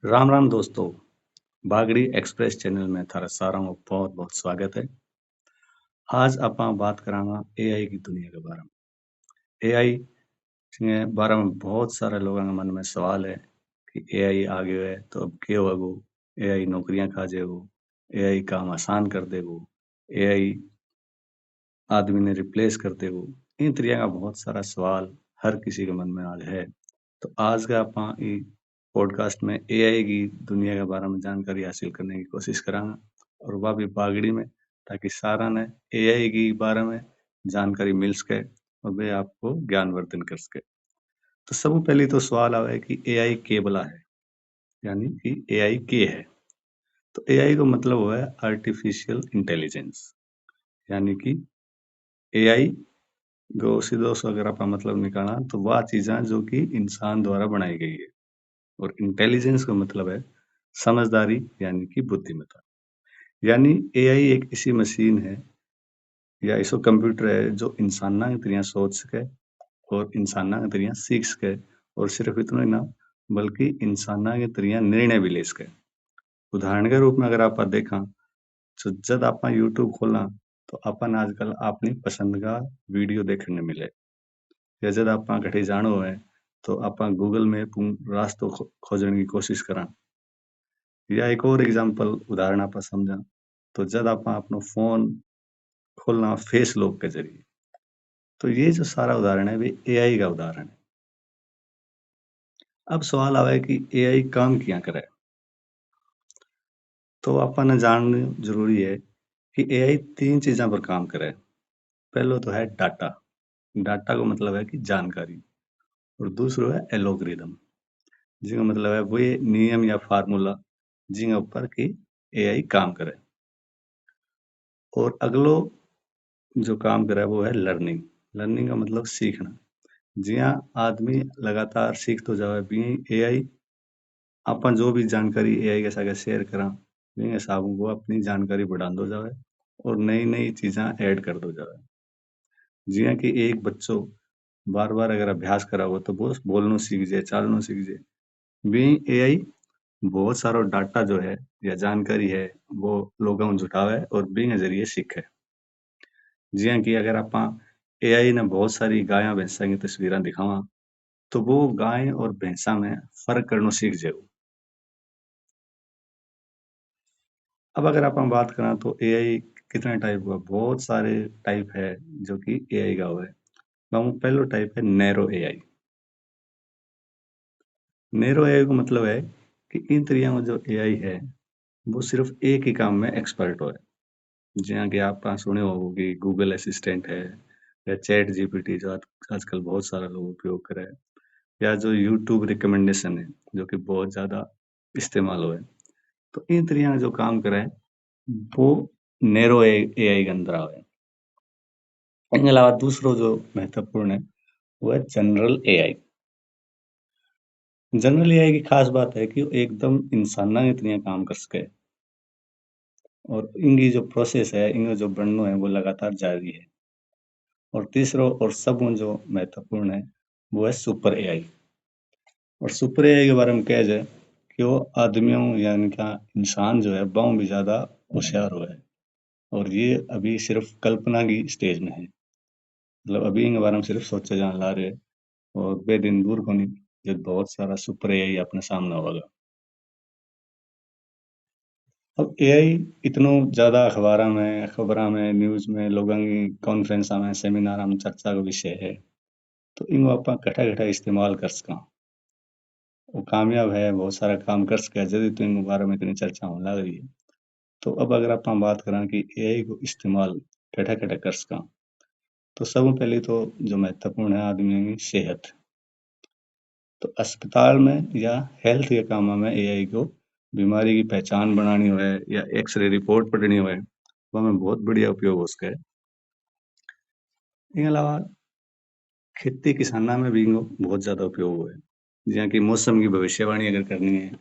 राम राम दोस्तों। Bagri express channel में थारा सारा को बहुत बहुत स्वागत है। आज आप बात करांगा एआई की दुनिया के बारे में। एआई के बारे में बहुत सारे लोगों के मन में सवाल है कि एआई आ गयो है तो अब क्या होगो। एआई नौकरियां खा जाएगो, एआई काम आसान कर देगो, एआई आदमी ने रिप्लेस कर देगो। इन तरह का बहुत सारा सवाल हर किसी के मन में आज है। तो आज का आप पॉडकास्ट में एआई की दुनिया के बारे में जानकारी हासिल करने की कोशिश करांगा और वह भी बागड़ी में, ताकि सारा ने एआई के बारे में जानकारी मिल सके और वे आपको ज्ञानवर्धन कर सके। तो सबसे पहले तो सवाल आवे कि एआई के बला है, यानी कि एआई के है। तो एआई का मतलब हुआ है आर्टिफिशियल इंटेलिजेंस, यानी कि एआई जो सीधो सो अगर आप मतलब निकालना तो वह चीजें जो कि इंसान द्वारा बनाई गई है। और इंटेलिजेंस का मतलब है समझदारी, यानी कि बुद्धिमत्ता। यानी एआई एक ऐसी मशीन है या ऐसा कंप्यूटर है जो इंसाना की तरह सोच सके और इंसाना की तरह सीख सके। और सिर्फ इतना ही ना, बल्कि इंसाना की तरह निर्णय भी ले सके। उदाहरण के रूप में अगर आप देखा तो जब आप यूट्यूब खोलना तो अपन आजकल अपनी पसंद का वीडियो देखने मिले, या जब आप कहीं जानो है तो आप गूगल मैप रास्तों खोजने की कोशिश करा। या एक और एग्जांपल उदाहरण आप समझा तो जब आप अपना फोन खोलना फेस लॉक के जरिए। तो ये जो सारा उदाहरण है वे एआई का उदाहरण है। अब सवाल आवा है कि एआई काम किया करे। तो अपन जानना जरूरी है कि एआई तीन चीजों पर काम करे। पहलो तो है डाटा। डाटा का मतलब है कि जानकारी। और दूसरो है एल्गोरिदम, जिसका मतलब है वो ये नियम या फार्मूला जिनके ऊपर कि एआई काम करे। और अगलो जो काम करे वो है लर्निंग। लर्निंग का मतलब सीखना। जिया आदमी लगातार सीखतो जावे भी एआई अपन जो भी जानकारी एआई के साथ शेयर करा भी हिसाब वो अपनी जानकारी बढ़ाते जावे और नई नई चीजा ऐड कर दो जावे। जिया कि एक बच्चों बार बार अगर अभ्यास करा हो तो वो बोलना सीख जाए, चालना सीख जाए। भी एआई बहुत सारा डाटा जो है या जानकारी है वो लोगों में जुटावे और बी के जरिए सीखे। जिया कि अगर आप एआई ने बहुत सारी गाय भैंसा की तस्वीरें दिखावा तो वो गाय और भैंसा में फर्क करना सीख जाए। अब अगर आप बात करें तो एआई कितने टाइप हुआ, बहुत सारे टाइप है जो कि एआई का हुआ है। पहलो टाइप है नैरो एआई। नैरो एआई का मतलब है कि इन तरीके में जो एआई है वो सिर्फ एक ही काम में एक्सपर्ट हो है। जहाँ कि आप सुने हो कि गूगल असिस्टेंट है या चैट जीपीटी जो आजकल बहुत सारा लोग उपयोग करे, या जो यूट्यूब रिकमेंडेशन है जो कि बहुत ज्यादा इस्तेमाल हो है। तो इन तरीके का जो काम करे वो नैरो एआई के अंदर आवे। इनके अलावा दूसरो जो महत्वपूर्ण है वो है जनरल एआई। जनरल एआई की खास बात है कि वो एकदम इंसाना की तरह काम कर सके और इनकी जो प्रोसेस है, इनका जो बनना है वो लगातार जारी है। और तीसरो और सब जो महत्वपूर्ण है वो है सुपर एआई। और सुपर एआई के बारे में कहा जाए कि वो आदमियों यानी का इंसान जो है बहुत भी ज्यादा होशियार हुआ है। और ये अभी सिर्फ कल्पना की स्टेज में है, मतलब अभी इनके बारे में सिर्फ सोचे जान ला रहे हैं। और बे दिन दूर को नहीं जब बहुत सारा सुपर एआई अपने सामने होगा। अब एआई इतनो ज्यादा अखबार में खबर में न्यूज में लोगों की कॉन्फ्रेंस में सेमिनार में चर्चा का विषय है। तो इनको आप कठा कठा इस्तेमाल कर सका। वो कामयाब है, बहुत सारा काम कर सके जल्दी तो इनके बारे में इतनी चर्चा होने लग रही है। तो अब अगर आप बात करें कि एआई को इस्तेमाल कठा कठा कर सका, तो सब पहले तो जो महत्वपूर्ण है आदमी की सेहत। तो अस्पताल में या हेल्थ के कामों में एआई को बीमारी की पहचान बनानी हो या एक्सरे रिपोर्ट पढ़नी हो वो हमें बहुत बढ़िया उपयोग हो सके। इसके अलावा खेती किसाना में भी इनको बहुत ज्यादा उपयोग हुआ है। जहाँ की मौसम की भविष्यवाणी अगर करनी है,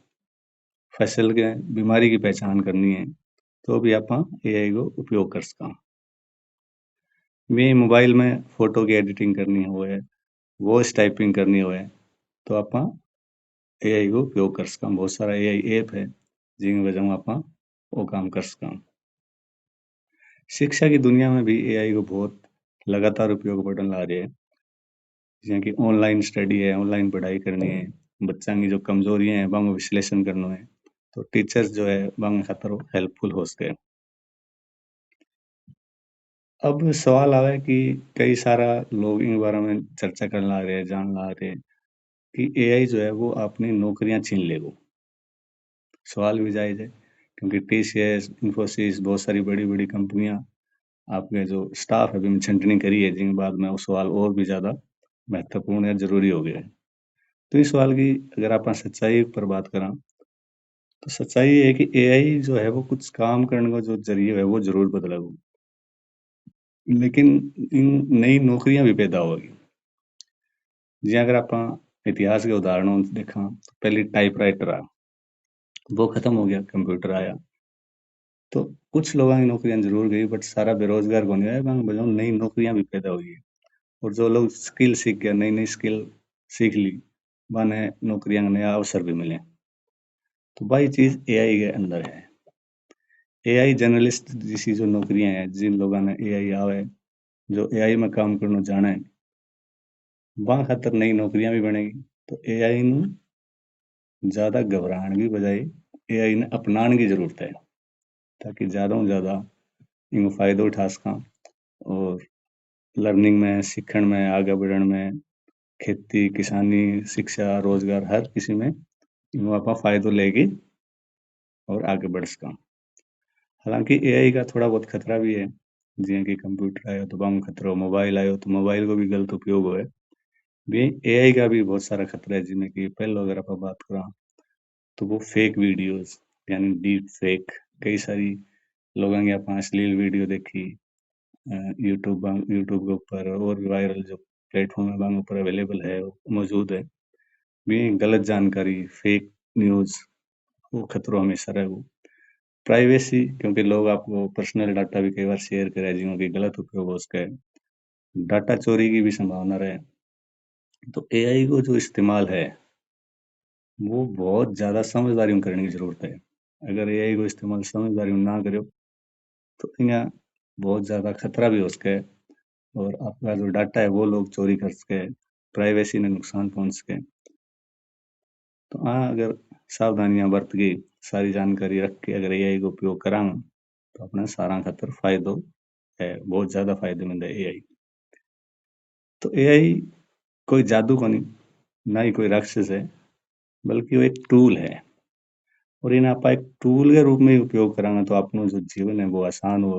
फसल के बीमारी की पहचान करनी है तो भी आप एआई को उपयोग कर सका। मैं मोबाइल में फोटो की एडिटिंग करनी हो है, वॉइस टाइपिंग करनी हो है तो आप एआई को उपयोग कर सकां। बहुत सारा एआई ऐप है जिन वजह आप वो काम कर सकां। शिक्षा की दुनिया में भी एआई को बहुत लगातार उपयोग बढ़न ला रहा है। जियां कि ऑनलाइन स्टडी है, ऑनलाइन पढ़ाई करनी है, बच्चा की जो कमजोरियां हैं बांगो विश्लेषण करना है, तो टीचर्स जो है बांगे खातर हेल्पफुल हो सके। अब सवाल आवे कि कई सारा लोग इन बारे में चर्चा करने लग रहे हैं, जान लग रहे हैं कि एआई जो है वो अपनी नौकरियां छीन लेगो। सवाल भी जायज है क्योंकि टीसीएस, इन्फोसिस, बहुत सारी बड़ी बड़ी कंपनियां आपके जो स्टाफ है भी छंटनी करी है, जिन बाद में वो सवाल और भी ज्यादा महत्वपूर्ण या जरूरी हो गया है। तो इस सवाल की अगर आप सच्चाई पर बात करा तो सच्चाई ये है कि एआई जो है वो कुछ काम करने का जो जरिए है वो जरूर बदलेगा, लेकिन इन नई नौकरियां भी पैदा होगी। जी अगर आप इतिहास के उदाहरणों देखा तो पहले टाइपराइटर आ वो खत्म हो गया, कंप्यूटर आया, तो कुछ लोगों की नौकरियां जरूर गई बट सारा बेरोजगार को नहीं आया, बजाय नई नौकरियां भी पैदा हुई है। और जो लोग स्किल सीख गया, नई नई स्किल सीख ली, बने नौकरियां के नया अवसर भी मिले। तो वही चीज एआई के अंदर है। एआई जर्नलिस्ट जैसी जो नौकरियां हैं, जिन लोगों ने एआई आवे, जो एआई में काम करना जाने, वहां खातर नई नौकरियां भी बनेगी। तो एआई ਨੂੰ ज्यादा घबराने की बजाय एआई ने अपनाने की जरूरत है, ताकि ज्यादा से ज्यादा इनको फायदा उठा सका और लर्निंग में, सीखण में, आगे बढ़ने में, खेती, किसानी, शिक्षा, रोजगार हर किसी में इनको आप फायदो लेगी और आगे बढ़ सका। हालांकि एआई का थोड़ा बहुत खतरा भी है, जियां कि कंप्यूटर आयो तो बाम खतरो, मोबाइल आयो तो मोबाइल को भी गलत उपयोग होए। भी एआई का भी बहुत सारा खतरा है, जिनमें कि पहले अगर आप बात करा तो वो फेक वीडियोस यानी डीप फेक, कई सारी लोगों की आप अश्लील वीडियो देखी यूट्यूब के ऊपर और भी वायरल जो प्लेटफॉर्म है वहाँ ऊपर अवेलेबल है, मौजूद है। भी गलत जानकारी, फेक न्यूज, वो खतरों हमेशा रहेगा। प्राइवेसी, क्योंकि लोग आपको पर्सनल डाटा भी कई बार शेयर करे जिनों की गलत उपयोग हो उसका, डाटा चोरी की भी संभावना रहे। तो एआई को जो इस्तेमाल है वो बहुत ज्यादा समझदारी में करने की जरूरत है। अगर एआई को इस्तेमाल समझदारी में ना करो तो यहाँ बहुत ज्यादा खतरा भी हो सके है और आपका जो डाटा है वो लोग चोरी कर सके, प्राइवेसी ने नुकसान पहुंच सके। तो हाँ, अगर सावधानियां बरत के सारी जानकारी रख के अगर एआई को उपयोग करांगा तो अपने सारा खातर फायदो है, बहुत ज्यादा फायदेमंद है एआई। तो एआई कोई जादू को नहीं, ना ही कोई राक्षस है, बल्कि वो एक टूल है। और इन आप एक टूल के रूप में ही उपयोग करांगा तो अपनो जो जीवन है वो आसान हो।